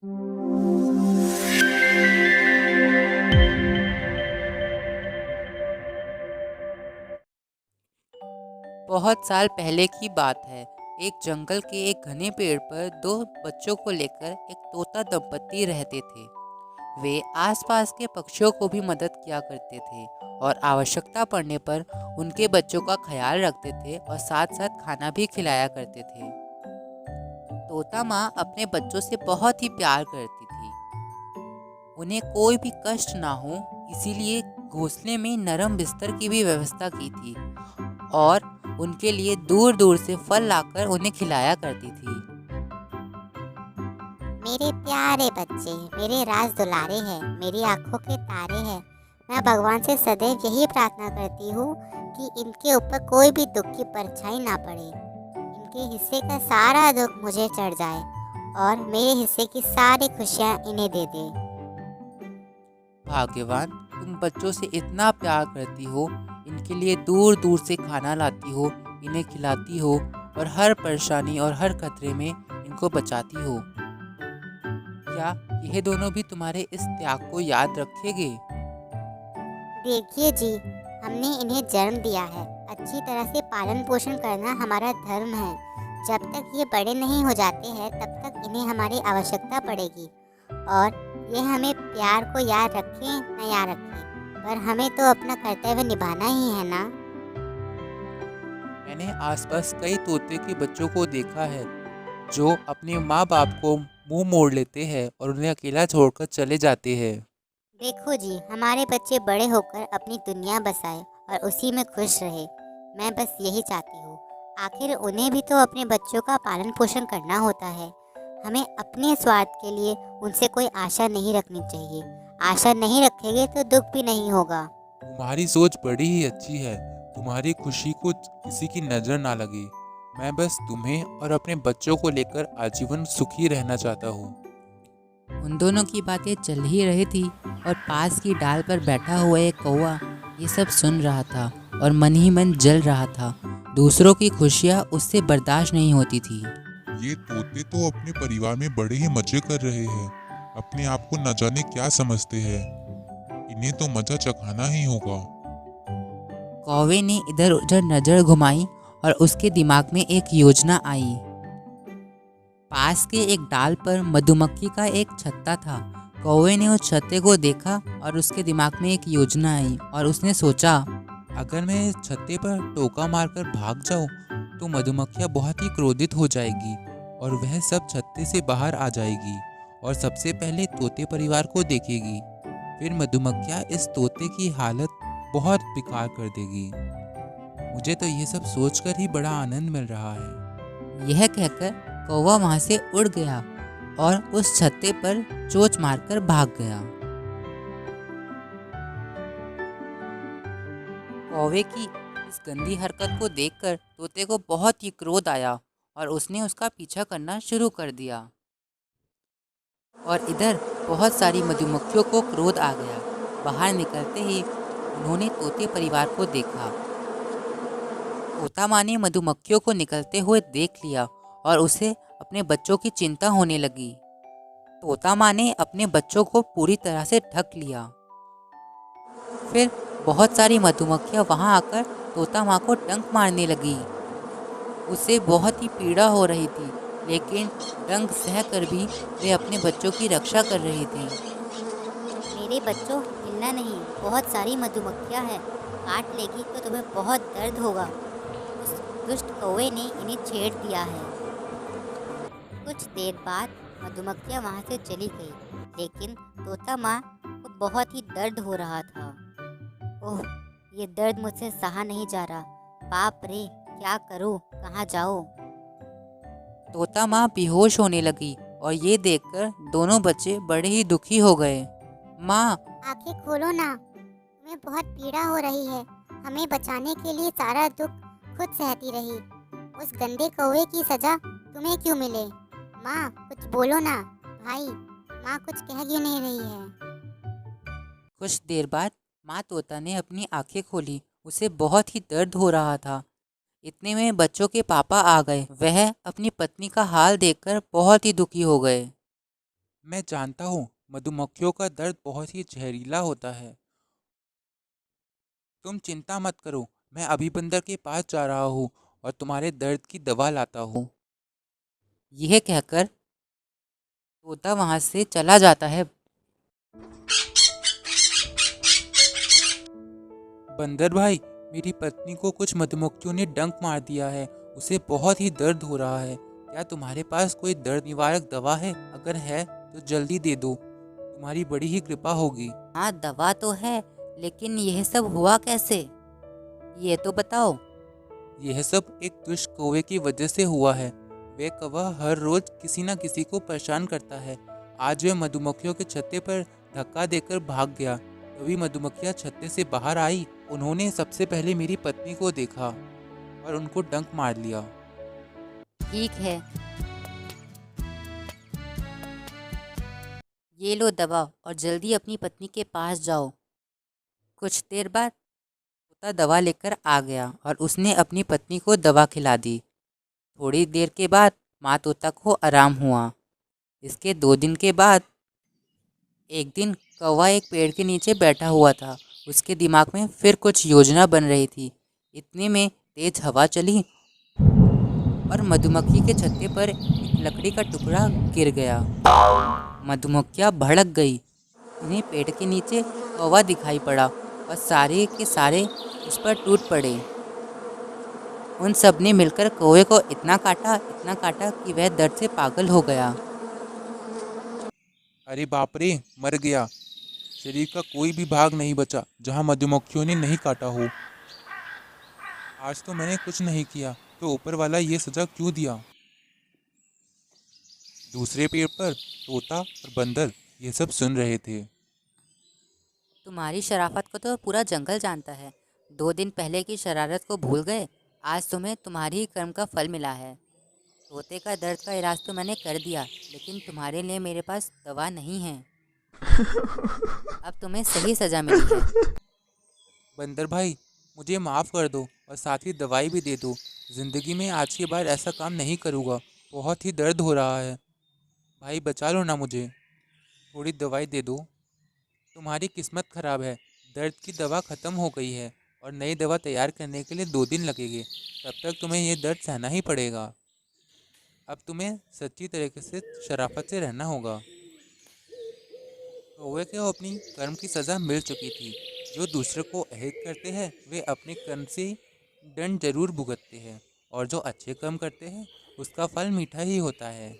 बहुत साल पहले की बात है। एक जंगल के एक घने पेड़ पर दो बच्चों को लेकर एक तोता दंपत्ति रहते थे। वे आसपास के पक्षियों को भी मदद किया करते थे और आवश्यकता पड़ने पर उनके बच्चों का ख्याल रखते थे और साथ साथ खाना भी खिलाया करते थे। तोता माँ अपने बच्चों से बहुत ही प्यार करती थी। उन्हें कोई भी कष्ट ना हो, इसीलिए घोंसले में नरम बिस्तर की भी व्यवस्था की थी और उनके लिए दूर दूर से फल लाकर उन्हें खिलाया करती थी। मेरे प्यारे बच्चे, मेरे राज दुलारे हैं, मेरी आंखों के तारे हैं। मैं भगवान से सदैव यही प्रार्थना करती हूँ कि इनके ऊपर कोई भी दुख की परछाई ना पड़े। इनके हिस्से का सारा दुख मुझे चढ़ जाए और मेरे हिस्से की सारी खुशियाँ इन्हें दे दे। भाग्यवान, तुम बच्चों से इतना प्यार करती हो, इनके लिए दूर दूर से खाना लाती हो, इन्हें खिलाती हो और हर परेशानी और हर खतरे में इनको बचाती हो। क्या यह दोनों भी तुम्हारे इस त्याग को याद रखेंगे? देखिए जी, हमने इन्हें जन्म दिया है। अच्छी तरह से पालन पोषण करना हमारा धर्म है। जब तक ये बड़े नहीं हो जाते हैं तब तक इन्हें हमारी आवश्यकता पड़ेगी और ये हमें प्यार को याद रखें न याद रखें, पर हमें तो अपना कर्तव्य निभाना ही है ना। मैंने आसपास कई तोते के बच्चों को देखा है जो अपने माँ बाप को मुंह मोड़ लेते हैं और उन्हें अकेला छोड़कर चले जाते हैं। देखो जी, हमारे बच्चे बड़े होकर अपनी दुनिया बसाए और उसी में खुश रहे। मैं बस यही चाहती हूँ। आखिर उन्हें भी तो अपने बच्चों का पालन पोषण करना होता है। हमें अपने स्वार्थ के लिए उनसे कोई आशा नहीं रखनी चाहिए। आशा नहीं रखेंगे तो दुख भी नहीं होगा। तुम्हारी सोच बड़ी ही अच्छी है। तुम्हारी खुशी को किसी की नजर ना लगे। मैं बस तुम्हें और अपने बच्चों को लेकर आजीवन सुखी रहना चाहता हूँ। उन दोनों की बातें चल ही रही थी और पास की डाल पर बैठा हुआ एक कौवा ये सब सुन रहा था और मन ही मन जल रहा था। दूसरों की खुशियाँ उससे बर्दाश्त नहीं होती थी। ये तोते तो अपने परिवार में बड़े ही मजे कर रहे हैं। अपने आप को न जाने क्या समझते हैं। इन्हें तो मजा चखाना ही होगा। कौवे ने इधर उधर नजर घुमाई और उसके दिमाग में एक योजना आई। पास के एक डाल पर मधुमक्खी का एक छत्ता था। कौवे ने उस छत्ते को देखा और उसके दिमाग में एक योजना आई और उसने सोचा, अगर मैं इस छत्ते पर टोका मारकर भाग जाऊं तो मधुमक्खियां बहुत ही क्रोधित हो जाएगी और वह सब छत्ते से बाहर आ जाएगी और सबसे पहले तोते परिवार को देखेगी। फिर मधुमक्खियां इस तोते की हालत बहुत बेकार कर देगी। मुझे तो ये सब सोचकर ही बड़ा आनंद मिल रहा है। यह कहकर कौवा वहां से उड़ गया और उस छत्ते पर चोंच मारकर भाग गया। कौवे की इस गंदी हरकत को देखकर तोते को बहुत ही क्रोध आया और उसने उसका पीछा करना शुरू कर दिया। और इधर बहुत सारी मधुमक्खियों को क्रोध आ गया। बाहर निकलते ही उन्होंने तोते परिवार को देखा। तोता माँ ने मधुमक्खियों को निकलते हुए देख लिया और उसे अपने बच्चों की चिंता होने लगी। तोता माँ ने अपने बच्चों को पूरी तरह से ढक लिया। फिर बहुत सारी मधुमक्खियाँ वहाँ आकर तोता माँ को डंक मारने लगी। उसे बहुत ही पीड़ा हो रही थी, लेकिन डंक सह कर भी वे अपने बच्चों की रक्षा कर रही थी। मेरे बच्चों, हिलना नहीं, बहुत सारी मधुमक्खियाँ हैं। काट लेगी तो तुम्हें बहुत दर्द होगा। उस दुष्ट कौवे ने इन्हें छेड़ दिया है। कुछ देर बाद मधुमक्खियाँ वहाँ से चली गई, लेकिन तोता माँ को बहुत ही दर्द हो रहा था। ओह, ये दर्द मुझसे सहा नहीं जा रहा। बाप रे, क्या करूँ, कहाँ जाऊँ। तोता माँ बेहोश होने लगी और ये देखकर दोनों बच्चे बड़े ही दुखी हो गए। माँ, आंखें खोलो ना, तुम्हें बहुत पीड़ा हो रही है। हमें बचाने के लिए सारा दुख खुद सहती रही। उस गंदे कौवे की सजा तुम्हें क्यों मिले? माँ, कुछ बोलो ना। भाई, माँ कुछ कह क्यों नहीं रही है? कुछ देर बाद माँ तोता ने अपनी आंखें खोली। उसे बहुत ही दर्द हो रहा था। इतने में बच्चों के पापा आ गए। वह अपनी पत्नी का हाल देखकर बहुत ही दुखी हो गए। मैं जानता हूँ, मधुमक्खियों का दर्द बहुत ही जहरीला होता है। तुम चिंता मत करो, मैं अभी बंदर के पास जा रहा हूँ और तुम्हारे दर्द की दवा लाता हूँ। यह कहकर तोता वहां से चला जाता है। बंदर भाई, मेरी पत्नी को कुछ मधुमक्खियों ने डंक मार दिया है। उसे बहुत ही दर्द हो रहा है। क्या तुम्हारे पास कोई दर्द निवारक दवा है? अगर है तो जल्दी दे दो, तुम्हारी बड़ी ही कृपा होगी। हाँ, दवा तो है, लेकिन यह सब हुआ कैसे, ये तो बताओ। यह सब एक दुष्ट कौवे की वजह से हुआ है। वह कौवा हर रोज किसी न किसी को परेशान करता है। आज वह मधुमक्खियों के छत्ते पर धक्का देकर भाग गया। तभी मधुमक्खियां छत्ते से बाहर आई। उन्होंने सबसे पहले मेरी पत्नी को देखा और उनको डंक मार लिया। ठीक है, ये लो दवा और जल्दी अपनी पत्नी के पास जाओ। कुछ देर बाद तोता दवा लेकर आ गया और उसने अपनी पत्नी को दवा खिला दी। थोड़ी देर के बाद माँ तोता को आराम हुआ। इसके 2 दिन के बाद एक दिन कौवा एक पेड़ के नीचे बैठा हुआ था। उसके दिमाग में फिर कुछ योजना बन रही थी। इतने में तेज हवा चली और मधुमक्खी के छत्ते पर एक लकड़ी का टुकड़ा गिर गया। मधुमक्खियाँ भड़क गई। उन्हें पेड़ के नीचे कौवा दिखाई पड़ा और सारे के सारे उस पर टूट पड़े। उन सब ने मिलकर कौवे को इतना काटा कि वह दर्द से पागल हो गया। अरे बाप रे, मर गया। शरीर का कोई भी भाग नहीं बचा जहां मधुमक्खियों ने नहीं काटा हो। आज तो मैंने कुछ नहीं किया, तो ऊपर वाला ये सजा क्यों दिया? दूसरे पेड़ पर तोता और बंदर ये सब सुन रहे थे। तुम्हारी शराफत को तो पूरा जंगल जानता है। 2 दिन पहले की शरारत को भूल गए। आज तुम्हें तुम्हारी ही कर्म का फल मिला है। तोते का दर्द का इलाज तो मैंने कर दिया, लेकिन तुम्हारे लिए मेरे पास दवा नहीं है। अब तुम्हें सही सजा मिली है। बंदर भाई, मुझे माफ़ कर दो और साथ ही दवाई भी दे दो। ज़िंदगी में आज के बाद ऐसा काम नहीं करूँगा। बहुत ही दर्द हो रहा है। भाई बचा लो ना मुझे, थोड़ी दवाई दे दो। तुम्हारी किस्मत खराब है, दर्द की दवा ख़त्म हो गई है और नई दवा तैयार करने के लिए 2 दिन लगेंगे। तब तक तुम्हें ये दर्द सहना ही पड़ेगा। अब तुम्हें सच्ची तरीके से शराफत से रहना होगा। कौवे को अपनी कर्म की सज़ा मिल चुकी थी। जो दूसरे को अहित करते हैं वे अपने कर्म से दंड जरूर भुगतते हैं, और जो अच्छे कर्म करते हैं उसका फल मीठा ही होता है।